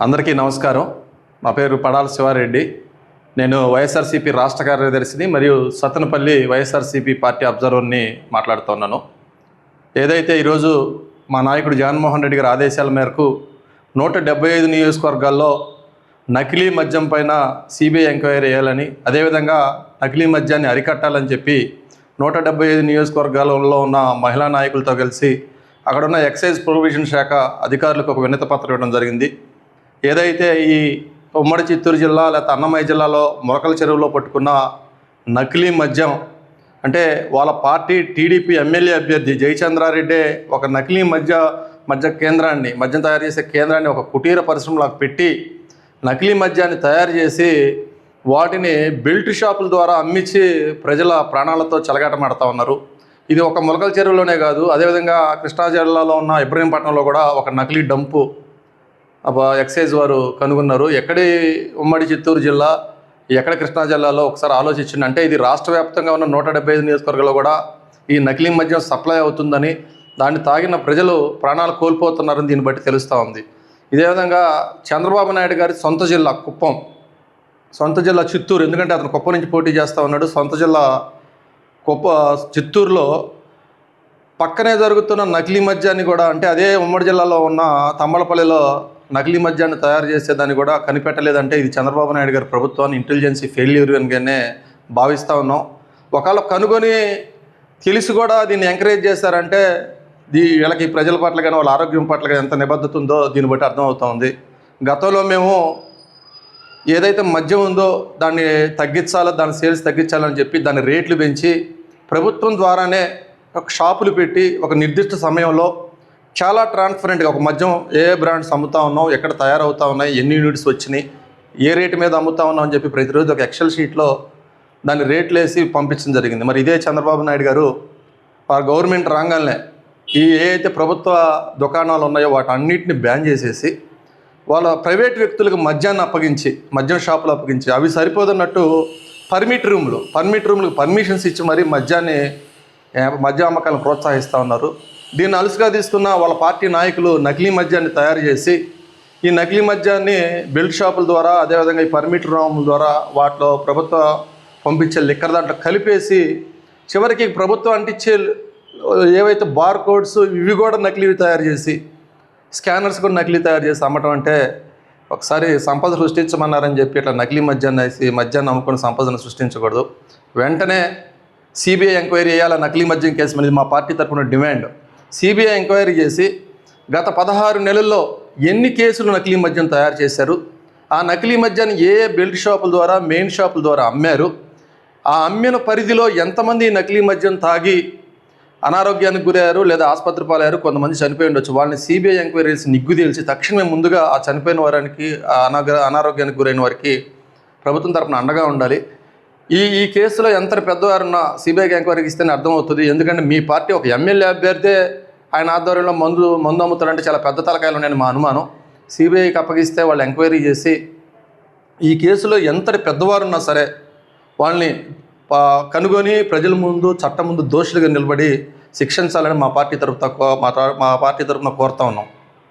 అందరికీ నమస్కారం. నా పేరు పడాల శివారెడ్డి. నేను వైఎస్ఆర్సీపీ రాష్ట్ర కార్యదర్శిని మరియు సత్తెనపల్లి వైఎస్ఆర్సీపీ పార్టీ అబ్జర్వర్ని మాట్లాడుతున్నాను. ఏదైతే ఈరోజు మా నాయకుడు జగన్మోహన్ రెడ్డి గారి ఆదేశాల మేరకు 175 నియోజకవర్గాల్లో నకిలీ మద్యం పైన సిబిఐ ఎంక్వైరీ చేయాలని, అదేవిధంగా నకిలీ మద్యాన్ని అరికట్టాలని చెప్పి 175 నియోజకవర్గాలలో ఉన్న మహిళా నాయకులతో కలిసి అక్కడున్న ఎక్సైజ్ ప్రొవిజన్ శాఖ అధికారులకు ఒక వినతి పత్రం ఇవ్వడం జరిగింది. ఏదైతే ఈ ఉమ్మడి చిత్తూరు జిల్లా లేకపోతే అన్నమయ్య జిల్లాలో మొలకల చెరువులో పట్టుకున్న నకిలీ మద్యం, అంటే వాళ్ళ పార్టీ టీడీపీ ఎమ్మెల్యే అభ్యర్థి జయచంద్రారెడ్డి ఒక నకిలీ మద్యం తయారు చేసే కేంద్రాన్ని ఒక కుటీర పరిశ్రమలకు పెట్టి నకిలీ మద్యాన్ని తయారు చేసి వాటిని బెల్ట్ షాపుల ద్వారా అమ్మించి ప్రజల ప్రాణాలతో చెలగాటమాడుతూ ఉన్నారు. ఇది ఒక మొలకల చెరువులోనే కాదు, అదేవిధంగా కృష్ణా జిల్లాలో ఉన్న ఇబ్రహీంపట్నంలో కూడా ఒక నకిలీ డంపు ఎక్సైజ్ వారు కనుగొన్నారు. ఎక్కడి ఉమ్మడి చిత్తూరు జిల్లా, ఎక్కడ కృష్ణా జిల్లాలో ఒకసారి ఆలోచించింది. అంటే ఇది రాష్ట్ర వ్యాప్తంగా ఉన్న 175 నియోజకవర్గాల్లో కూడా ఈ నకిలీ మద్యం సప్లై అవుతుందని, దాన్ని తాగిన ప్రజలు ప్రాణాలు కోల్పోతున్నారని దీన్ని బట్టి తెలుస్తూ ఉంది. ఇదే విధంగా చంద్రబాబు నాయుడు గారి సొంత జిల్లా కుప్పం, సొంత జిల్లా చిత్తూరు, ఎందుకంటే అతను కుప్పం నుంచి పోటీ చేస్తూ ఉన్నాడు. సొంత జిల్లా చిత్తూరులో పక్కనే జరుగుతున్న నకిలీ మద్యాన్ని కూడా, అంటే అదే ఉమ్మడి జిల్లాలో ఉన్న తమ్మలపల్లిలో నకిలీ మద్యాన్ని తయారు చేసేదాన్ని కూడా కనిపెట్టలేదంటే ఇది చంద్రబాబు నాయుడు గారి ప్రభుత్వాన్ని ఇంటెలిజెన్సీ ఫెయిల్యూర్ అనిగానే భావిస్తూ ఉన్నాం. ఒకవేళ కనుగొని తెలిసి కూడా దీన్ని ఎంకరేజ్ చేశారంటే వీళ్ళకి ప్రజల పట్ల కానీ వాళ్ళ ఆరోగ్యం పట్ల కానీ ఎంత నిబద్ధత ఉందో దీన్ని బట్టి అర్థమవుతూ ఉంది. గతంలో మేము ఏదైతే మద్యం ఉందో దాన్ని తగ్గించాలో, దాని సేల్స్ తగ్గించాలని చెప్పి దాని రేట్లు పెంచి ప్రభుత్వం ద్వారానే ఒక షాపులు పెట్టి ఒక నిర్దిష్ట సమయంలో చాలా ట్రాన్స్పరెంట్గా ఒక మద్యం ఏ బ్రాండ్స్ అమ్ముతా ఉన్నాం, ఎక్కడ తయారవుతా ఉన్నాయి, ఎన్ని యూనిట్స్ వచ్చినాయి, ఏ రేటు మీద అమ్ముతా ఉన్నాం అని చెప్పి ప్రతిరోజు ఒక ఎక్సెల్ షీట్లో దాన్ని రేట్లు వేసి పంపించడం జరిగింది. మరి ఇదే చంద్రబాబు నాయుడు గారు వారి గవర్నమెంట్ రాగానే ఏ అయితే ప్రభుత్వ దుకాణాలు ఉన్నాయో వాటన్నిటిని బ్యాన్ చేసేసి వాళ్ళ ప్రైవేట్ వ్యక్తులకు మద్యాన్ని అప్పగించి, మద్యం షాపులు అప్పగించి, అవి సరిపోదన్నట్టు పర్మిట్ రూమ్లకు పర్మిషన్స్ ఇచ్చి మరీ మద్య అమ్మకాలను ప్రోత్సహిస్తూ ఉన్నారు. దీన్ని అలుసుగా తీసుకున్న వాళ్ళ పార్టీ నాయకులు నకిలీ మద్యాన్ని తయారు చేసి ఈ నకిలీ మద్యాన్ని బెల్ట్ షాపుల ద్వారా, అదేవిధంగా ఈ పర్మిట్ రూముల ద్వారా వాటిలో ప్రభుత్వ పంపించే లిక్కర్ దాంట్లో కలిపేసి చివరికి ప్రభుత్వం అంటించే ఏవైతే బార్ కోడ్స్ ఇవి కూడా నకిలీవి తయారు చేసి, స్కానర్స్ కూడా నకిలీ తయారు చేసి అమ్మటం అంటే ఒకసారి సంపద సృష్టించమన్నారని చెప్పి ఇట్లా నకిలీ మద్యాన్ని అమ్ముకుని సంపదను సృష్టించకూడదు. వెంటనే సిబిఐ ఎంక్వైరీ చేయాలి నకిలీ మద్యం కేసు అనేది మా పార్టీ తరఫున డిమాండ్. సిబిఐ ఎంక్వైరీ చేసి గత 16 నెలల్లో ఎన్ని కేసులు నకిలీ మద్యం తయారు చేశారు, ఆ నకిలీ మద్యాన్ని ఏ బెల్ట్ షాపుల ద్వారా, మెయిన్ షాపుల ద్వారా అమ్మారు, ఆ అమ్మిన పరిధిలో ఎంతమంది నకిలీ మద్యం తాగి అనారోగ్యానికి గురయ్యారు లేదా ఆసుపత్రి పాలయ్యారు, కొంతమంది చనిపోయి ఉండొచ్చు. వాళ్ళని సిబిఐ ఎంక్వైరీ చేసి నిగ్గు తేల్చి తక్షణమే ముందుగా ఆ చనిపోయిన వారికి, అనారోగ్యానికి గురైన వారికి ప్రభుత్వం తరపున అండగా ఉండాలి. ఈ కేసులో ఎంత పెద్దవారున్నా సిబిఐకి ఎంక్వైరీకి ఇస్తేనే అర్థమవుతుంది. ఎందుకంటే మీ పార్టీ ఒక ఎమ్మెల్యే అభ్యర్థే ఆయన ఆధ్వర్యంలో మందు అమ్ముతారంటే చాలా పెద్ద తలకాయలు ఉన్నాయని మా అనుమానం. సిబిఐకి అప్పగిస్తే వాళ్ళు ఎంక్వైరీ చేసి ఈ కేసులో ఎంతటి పెద్దవారున్నా సరే వాళ్ళని కనుగొని ప్రజల ముందు, చట్టం ముందు దోషులుగా నిలబడి శిక్షించాలని మా పార్టీ తరపున కోరుతా ఉన్నాం.